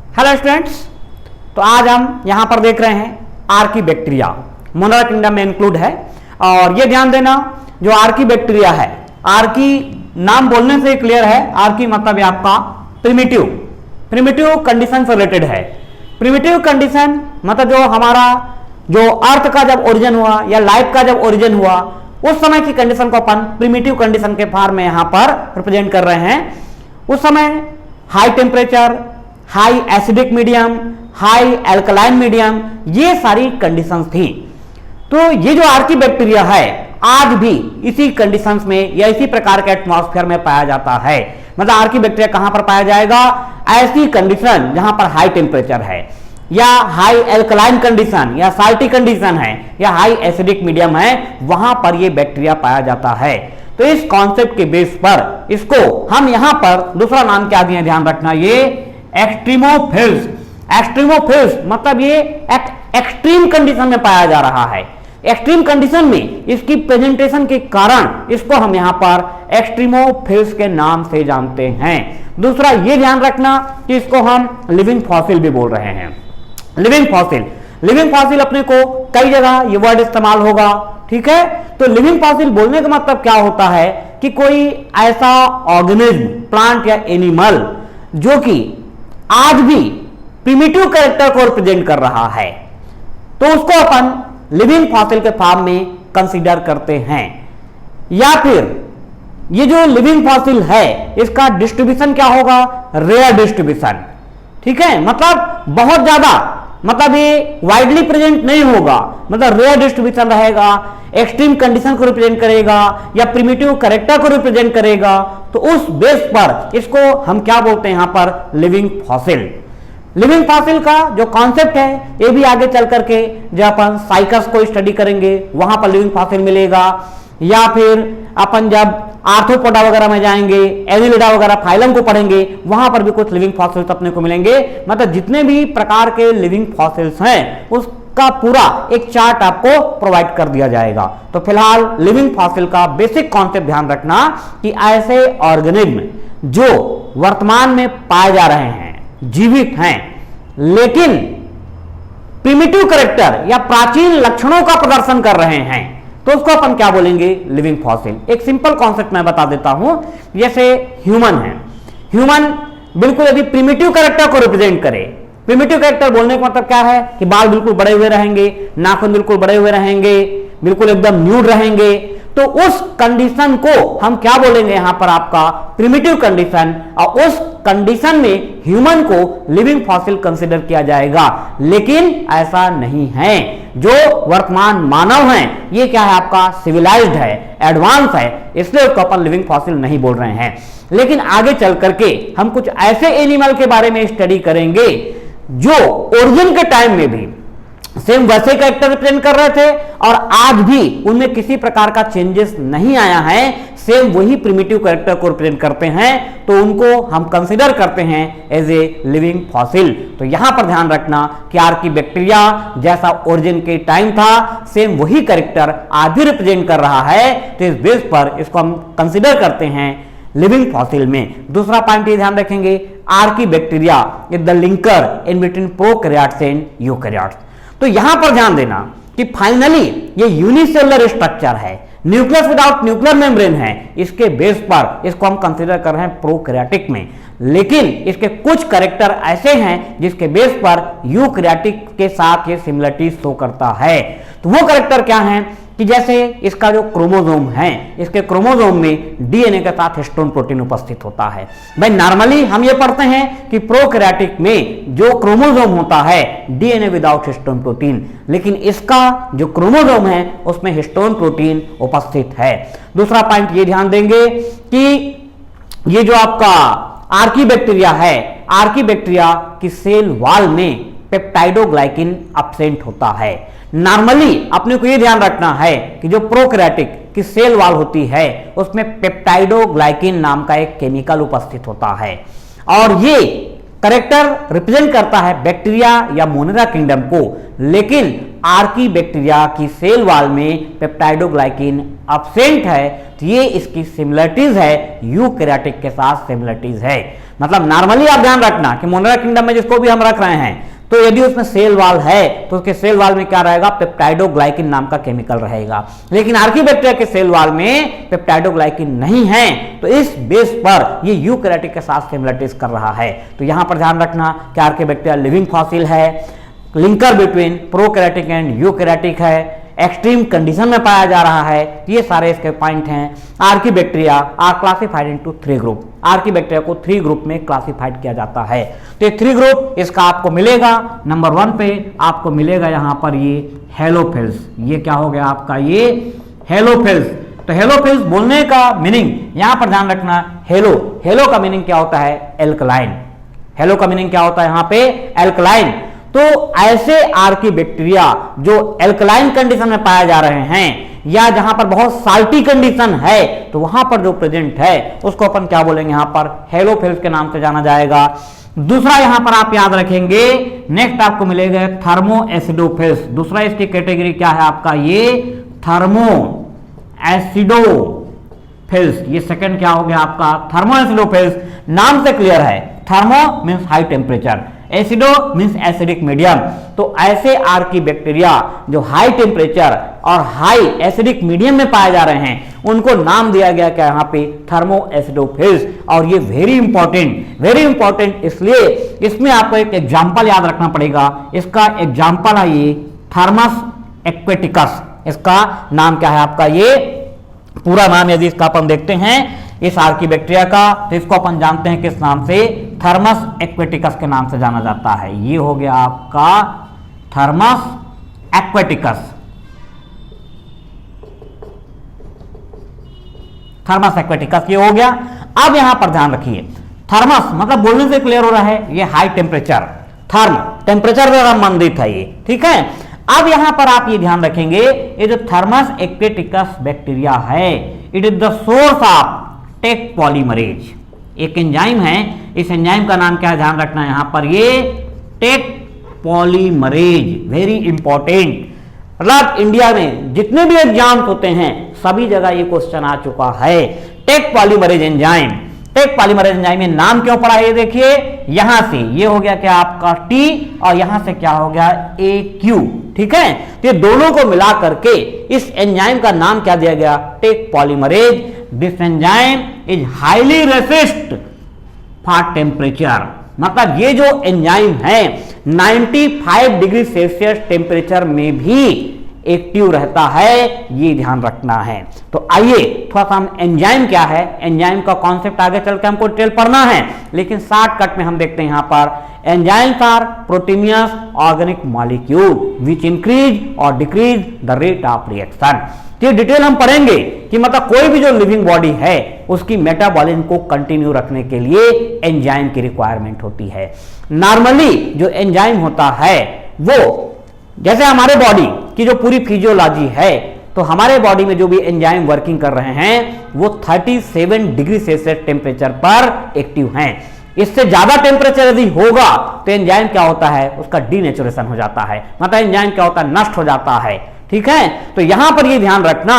Hello students, तो आज हम यहां पर देख रहे हैं आर्की बैक्टीरिया मोनरा किंगडम में इंक्लूड है। और ये ध्यान देना, जो आर्की बैक्टीरिया है, आर्की नाम बोलने से क्लियर है, आर्की मतलब ये आपका प्रिमिटिव कंडीशन से रिलेटेड है। प्रिमिटिव कंडीशन मतलब जो हमारा जो अर्थ का जब ओरिजिन हुआ या लाइफ का जब ओरिजिन हुआ उस समय की कंडीशन को अपन प्रिमिटिव कंडीशन के फॉर्म में यहां पर रिप्रेजेंट कर रहे हैं। उस समय high temperature, high acidic medium, high alkaline medium, ये सारी कंडीशंस थी। तो ये जो आर्की बैक्टीरिया है आज भी इसी कंडीशंस में या इसी प्रकार के एटमॉस्फेयर में पाया जाता है। मतलब आर्की बैक्टीरिया कहां पर पाया जाएगा? ऐसी कंडीशन जहां पर हाई टेम्परेचर है या हाई एल्कलाइन कंडीशन या साल्टी कंडीशन है या हाई एसिडिक मीडियम है, वहां पर ये बैक्टीरिया पाया जाता है। तो इस कॉन्सेप्ट के बेस पर इसको हम यहां पर दूसरा नाम क्या दिए, ध्यान रखना, ये एक्सट्रीमोफिल्स। एक्सट्रीमोफिल्स मतलब ये एक्सट्रीम कंडीशन में पाया जा रहा है। एक्सट्रीम कंडीशन में इसकी प्रेजेंटेशन के कारण इसको हम यहां पर एक्सट्रीमोफिल्स के नाम से जानते हैं। दूसरा ये ध्यान रखना कि इसको हम लिविंग फॉसिल भी बोल रहे हैं। लिविंग फॉसिल अपने को कई जगह ये वर्ड इस्तेमाल होगा, ठीक है। तो लिविंग फॉसिल बोलने का मतलब क्या होता है कि कोई ऐसा ऑर्गेनिज्म, प्लांट या एनिमल जो कि आज भी प्रिमिटिव कैरेक्टर को रिप्रेजेंट कर रहा है, तो उसको अपन लिविंग फॉसिल के फॉर्म में कंसीडर करते हैं। या फिर ये जो लिविंग फॉसिल है इसका डिस्ट्रीब्यूशन क्या होगा? रेयर डिस्ट्रीब्यूशन, ठीक है। मतलब बहुत ज्यादा, मतलब ये वाइडली प्रेजेंट नहीं होगा, मतलब रेयर डिस्ट्रीब्यूशन रहेगा, एक्सट्रीम कंडीशन को रिप्रेजेंट करेगा या प्रिमिटिव कैरेक्टर को रिप्रेजेंट करेगा। तो उस बेस पर इसको हम क्या बोलते हैं यहां पर? Living fossil. लिविंग फॉसिल का जो कॉन्सेप्ट है ये भी आगे चल करके जब अपन साइकस को स्टडी करेंगे वहां पर लिविंग फॉसिल मिलेगा, या फिर अपन जब आर्थ्रोपोडा वगैरह में जाएंगे, एनिलिडा वगैरह फाइलम को पढ़ेंगे, वहां पर भी कुछ लिविंग फॉसिल्स अपने को मिलेंगे। मतलब जितने भी प्रकार के लिविंग फॉसिल्स हैं उसका पूरा एक चार्ट आपको प्रोवाइड कर दिया जाएगा। तो फिलहाल लिविंग फॉसिल का बेसिक कॉन्सेप्ट ध्यान रखना कि ऐसे ऑर्गेनिज्म जो वर्तमान में पाए जा रहे हैं, जीवित हैं, लेकिन प्रिमिटिव कैरेक्टर या प्राचीन लक्षणों का प्रदर्शन कर रहे हैं, तो उसको अपन क्या बोलेंगे? Living fossil. एक सिंपल कॉन्सेप्ट मैं बता देता हूं। जैसे ह्यूमन है, ह्यूमन बिल्कुल यदि प्रिमिटिव कैरेक्टर को रिप्रेजेंट करे, प्रिमिटिव कैरेक्टर बोलने का मतलब क्या है कि बाल बिल्कुल बड़े हुए रहेंगे, नाखून बिल्कुल बड़े हुए रहेंगे, बिल्कुल एकदम न्यूड रहेंगे, तो उस कंडीशन को हम क्या बोलेंगे यहां पर? आपका प्रिमिटिव कंडीशन। और उस कंडीशन में ह्यूमन को लिविंग फॉसिल कंसीडर किया जाएगा। लेकिन ऐसा नहीं है। जो वर्तमान मानव हैं ये क्या है? आपका सिविलाइज्ड है, एडवांस है, इसलिए उसको अपन लिविंग फॉसिल नहीं बोल रहे हैं। लेकिन आगे चल करके हम कुछ ऐसे एनिमल के बारे में स्टडी करेंगे जो ओरिजिन के टाइम में भी सेम वैसे कैरेक्टर रिप्रेजेंट कर रहे थे और आज भी उनमें किसी प्रकार का चेंजेस नहीं आया है, सेम वही प्रिमिटिव कैरेक्टर को रिप्रेजेंट करते हैं, तो उनको हम कंसीडर करते हैं एज ए लिविंग फॉसिल। तो यहां पर ध्यान रखना कि आर्की बैक्टीरिया जैसा ओरिजिन के टाइम था सेम वही कैरेक्टर आज भी रिप्रेजेंट कर रहा है, तो इस बेस पर इसको हम कंसीडर करते हैं लिविंग फॉसिल में। दूसरा पॉइंट ये ध्यान रखेंगे, Archie bacteria is the linker in between prokaryotes and eukaryotes. तो यहां पर ध्यान देना कि फाइनली ये यूनिसेलुलर स्ट्रक्चर है, न्यूक्लियस विदाउट न्यूक्लियर मेम्ब्रेन है, इसके बेस पर इसको हम कंसीडर कर रहे हैं प्रोकैरियोटिक में। लेकिन इसके कुछ कैरेक्टर ऐसे हैं जिसके बेस पर यूकैरियोटिक के साथ ये सिमिलरिटी शो करता है। तो वो कैरेक्टर क्या है कि जैसे इसका जो क्रोमोसोम है, इसके क्रोमोसोम में डीएनए के साथ हिस्टोन प्रोटीन उपस्थित होता है। भाई नॉर्मली हम ये पढ़ते हैं कि प्रोकैरियोटिक में जो क्रोमोसोम होता है डीएनए विदाउट हिस्टोन प्रोटीन, लेकिन इसका जो क्रोमोसोम है उसमें हिस्टोन प्रोटीन उपस्थित है। दूसरा पॉइंट ये ध्यान देंगे कि ये जो आपका आर्की बैक्टीरिया है, आर्की बैक्टीरिया की सेल वॉल में पेप्टाइडोग्लाइकिन एब्सेंट होता है। नॉर्मली अपने को यह ध्यान रखना है कि जो प्रोकैरियोटिक की सेल वॉल होती है उसमें पेप्टाइडोग्लाइकिन नाम का एक केमिकल उपस्थित होता है, और ये कैरेक्टर रिप्रेजेंट करता है बैक्टीरिया या मोनेरा किंगडम को। लेकिन आर्की बैक्टीरिया की सेल वॉल में पेप्टाइडोग्लाइकिन एब्सेंट है, तो ये इसकी सिमिलरिटीज है, यूकैरियोटिक के साथ सिमिलरिटीज है। मतलब नॉर्मली आप ध्यान रखना कि मोनरा किंगडम में जिसको भी हम रख रहे हैं तो यदि उसमें सेल वाल है तो उसके सेल वाल में क्या रहेगा, पेप्टाइडोग्लाइकिन नाम का केमिकल रहेगा। लेकिन आर्कीबैक्टीरिया के सेल वाल में पेप्टाइडोग्लाइकिन नहीं है, तो इस बेस पर ये यूकैरियोटिक के साथ सिमिलरिटीज कर रहा है। तो यहां पर ध्यान रखना कि आर्कीबैक्टीरिया लिविंग फॉसिल है, linker between prokaryotic and eukaryotic है, एक्सट्रीम कंडीशन में पाया जा रहा है। ये सारे इसके पॉइंट हैं। Archaebacteria are classified into 3 group. Archaebacteria को 3 ग्रुप में क्लासिफाइड किया जाता है। तो ये 3 ग्रुप इसका आपको मिलेगा। नंबर 1 पे आपको मिलेगा यहां पर ये हेलोफिल्स। ये क्या हो गया आपका, ये हेलोफिल्स। तो हेलोफिल्स बोलने का मीनिंग यहां पर ध्यान रखना, हेलो का मीनिंग क्या होता है, एल्कलाइन। हेलो का मीनिंग क्या होता है यहां पे, एल्कलाइन। तो ऐसे आर्कीबैक्टीरिया जो एल्कलाइन कंडीशन में पाए जा रहे हैं या जहां पर बहुत साल्टी कंडीशन है तो वहां पर जो प्रेजेंट है उसको अपन क्या बोलेंगे, यहां पर हेलोफिल्स के नाम से जाना जाएगा। दूसरा यहां पर आप याद रखेंगे, नेक्स्ट आपको मिलेगा थर्मो एसिडोफिल्स। दूसरा इसकी कैटेगरी क्या है आपका, ये थर्मो एसिडोफिल्स। ये सेकंड क्या हो गया आपका, थर्मो एसिडोफिल्स। नाम से क्लियर है, thermo means high temperature, acido means acidic medium. तो ऐसे आर्कीबैक्टीरिया जो हाई टेम्परेचर और हाई एसिडिक मीडियम में पाए जा रहे हैं उनको नाम दिया गया क्या यहाँ पे, थर्मो एसिडोफिल्स। और ये वेरी इंपॉर्टेंट इसलिए इसमें आपको एक एग्जांपल याद रखना पड़ेगा। इसका एग्जांपल है ये थर्मस एक्वेटिकस। इसका नाम क्या है आपका, ये पूरा नाम यदि इसका अपन देखते हैं इस आर्कीबैक्टीरिया का तो इसको अपन जानते हैं किस नाम से, थर्मस एक्वेटिकस के नाम से जाना जाता है। ये हो गया आपका थर्मस एक्वेटिकस। थर्मस एक्वेटिकस ये हो गया। अब यहां पर ध्यान रखिए, थर्मस मतलब बोलने से क्लियर हो रहा है ये हाई टेम्परेचर, थर्म टेम्परेचर से संबंधित है ये, ठीक है। अब यहां पर आप ये ध्यान रखेंगे, ये जो थर्मस एक्वेटिकस बैक्टीरिया है it is the source of Taq polymerase. एक एंजाइम है, इस एंजाइम का नाम क्या है, ध्यान रखना यहां पर, ये टेक पॉलीमरेज। Very important. मतलब इंडिया में जितने भी एग्जाम्स होते हैं सभी जगह ये क्वेश्चन आ चुका है, Taq polymerase enzyme. Taq polymerase enzyme में नाम क्यों पड़ा है, ये देखिए यहां से ये हो गया क्या आपका टी और यहां से क्या हो गया AQ, ठीक है। तो ये दोनों को मिला करके इस एंजाइम का नाम क्या दिया गया, Taq polymerase. This enzyme is highly resist for temperature. मतलब ये जो एंजाइम है 95 डिग्री सेल्सियस टेम्परेचर में भी एक्टिव रहता है, ये ध्यान रखना है। तो आइए थोड़ा सा हम एंजाइम क्या है, एंजाइम का कॉन्सेप्ट आगे चल के हमको डिटेल पढ़ना है, लेकिन शॉर्टकट में हम देखते हैं यहां पर enzymes are proteinous organic molecule which increase और decrease the rate of reaction. ये डिटेल हम पढ़ेंगे कि मतलब कोई भी जो लिविंग बॉडी है उसकी मेटाबॉलिज्म को कंटिन्यू रखने के लिए एंजाइम की रिक्वायरमेंट होती है। नॉर्मली जो एंजाइम होता है वो जैसे हमारे बॉडी की जो पूरी फिजियोलॉजी है तो हमारे बॉडी में जो भी एंजाइम वर्किंग कर रहे हैं वो 37 डिग्री सेल्सियस टेम्परेचर पर एक्टिव हैं। इससे ज्यादा टेम्परेचर यदि होगा तो एंजाइम क्या होता है, उसका डीनेचुरेशन हो जाता है, मतलब एंजाइम क्या होता है, नष्ट हो जाता है, ठीक है। तो यहां पर ये ध्यान रखना,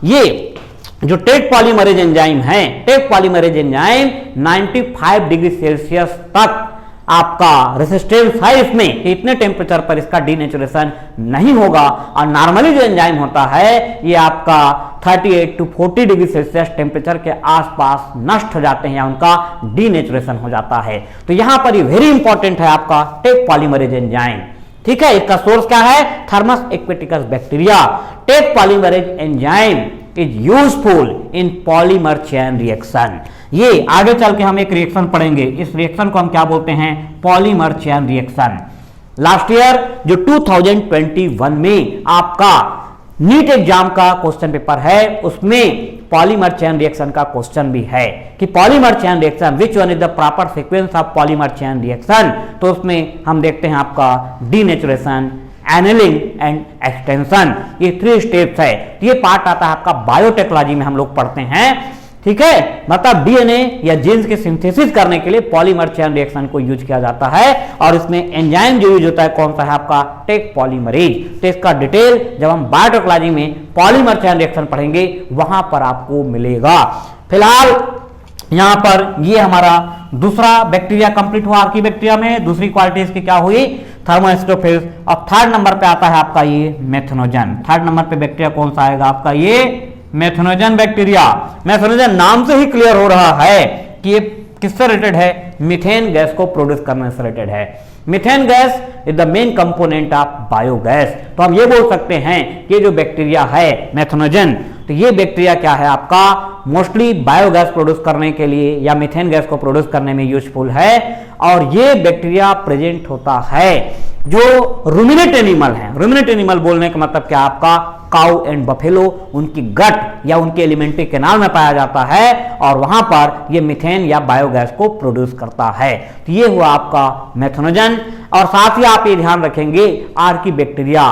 ये जो टेक पॉलीमरेज एंजाइम है, Taq polymerase enzyme 95 degree Celsius तक आपका रेसिस्टेंस है इसमें, इतने टेम्परेचर पर इसका डीनेचुरेशन नहीं होगा। और नॉर्मली जो एंजाइम होता है ये आपका 38 to 40 डिग्री सेल्सियस टेम्परेचर के आसपास नष्ट हो जाते हैं या उनका डीनेचुरेशन हो जाता है। तो यहां पर ये वेरी इंपॉर्टेंट है आपका टेक पॉलीमरेज एंजाइम, ठीक है। इसका सोर्स क्या है, Thermus aquaticus bacteria. Taq polymerase enzyme is useful in polymer chain reaction. ये आगे चल के हम एक रिएक्शन पढ़ेंगे, इस रिएक्शन को हम क्या बोलते हैं, polymer chain reaction. Last year जो 2021 में आपका नीट एग्जाम का क्वेश्चन पेपर है उसमें पॉलीमर चेन रिएक्शन का क्वेश्चन भी है कि polymer chain reaction which one is the proper sequence of polymer chain reaction. तो उसमें हम देखते हैं आपका डीनेचुरेशन, एनेलिंग एंड एक्सटेंशन, ये 3 स्टेप्स है। ये पार्ट आता है आपका बायोटेक्नोलॉजी में हम लोग पढ़ते हैं, ठीक है। मतलब डीएनए या जीन्स के सिंथेसिस करने के लिए पॉलीमर चेन रिएक्शन को यूज किया जाता है और इसमें एंजाइम जो यूज होता है कौन सा है आपका, टेक पॉलीमरेज। तो इसका डिटेल जब हम बायोटेक्नोलॉजी में पॉलीमर चेन रिएक्शन पढ़ेंगे वहां पर आपको मिलेगा। फिलहाल यहां पर ये हमारा दूसरा बैक्टीरिया कंप्लीट हुआ आर्की बैक्टीरिया में। दूसरी क्वालिटी इसकी क्या हुई, थर्मोएसिडोफिल्स। अब थर्ड नंबर पे आता है आपका ये मेथनोजन। थर्ड नंबर पे बैक्टीरिया कौन सा आएगा आपका, ये मेथनोजन बैक्टीरिया। मेथनोजन नाम से ही क्लियर हो रहा है कि ये किससे रिलेटेड है, मीथेन गैस को प्रोड्यूस करने से रिलेटेड है। Methane gas is the main component of biogas. तो हम ये बोल सकते हैं कि जो बैक्टीरिया है मेथनोजन, तो ये बैक्टीरिया क्या है आपका, मोस्टली बायोगैस प्रोड्यूस करने के लिए या मीथेन गैस को प्रोड्यूस करने में यूजफुल है। और ये बैक्टीरिया प्रेजेंट होता है जो रूमिनेट एनिमल है। रूमिनेट एनिमल बोलने का मतलब क्या आपका, काउ एंड बफेलो, उनकी गट या उनके एलिमेंट्री कैनाल में पाया जाता है और वहां पर ये मीथेन या बायोगैस को प्रोड्यूस करता है। तो ये हुआ आपका मेथनोजन। और साथ ही आप ये ध्यान रखेंगे आर्की बैक्टीरिया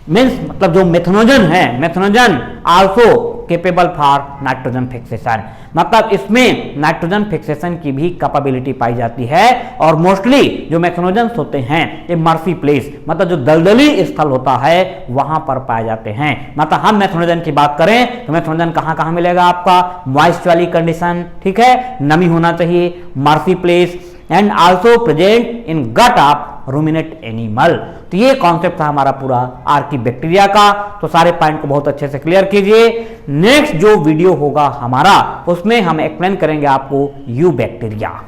मीन्स मतलब जो मेथनोजन है, methanogen also capable for nitrogen fixation, मतलब इसमें नाइट्रोजन फिक्सेशन की भी कैपेबिलिटी पाई जाती है। और मोस्टली जो मेथनोजन्स होते हैं ये मर्सी प्लेस मतलब जो दलदली स्थल होता है वहां पर पाए जाते हैं। मतलब हम मेथनोजन की बात करें तो मेथनोजन कहां कहां मिलेगा आपका, मॉइस्ट वाली कंडीशन, ठीक है, नमी होना चाहिए, marshy place and also present in gut of ruminate animal. तो ये कॉन्सेप्ट था हमारा पूरा आर्की बैक्टीरिया का। तो सारे पॉइंट को बहुत अच्छे से क्लियर कीजिए। नेक्स्ट जो वीडियो होगा हमारा उसमें हम एक्सप्लेन करेंगे आपको यू बैक्टीरिया।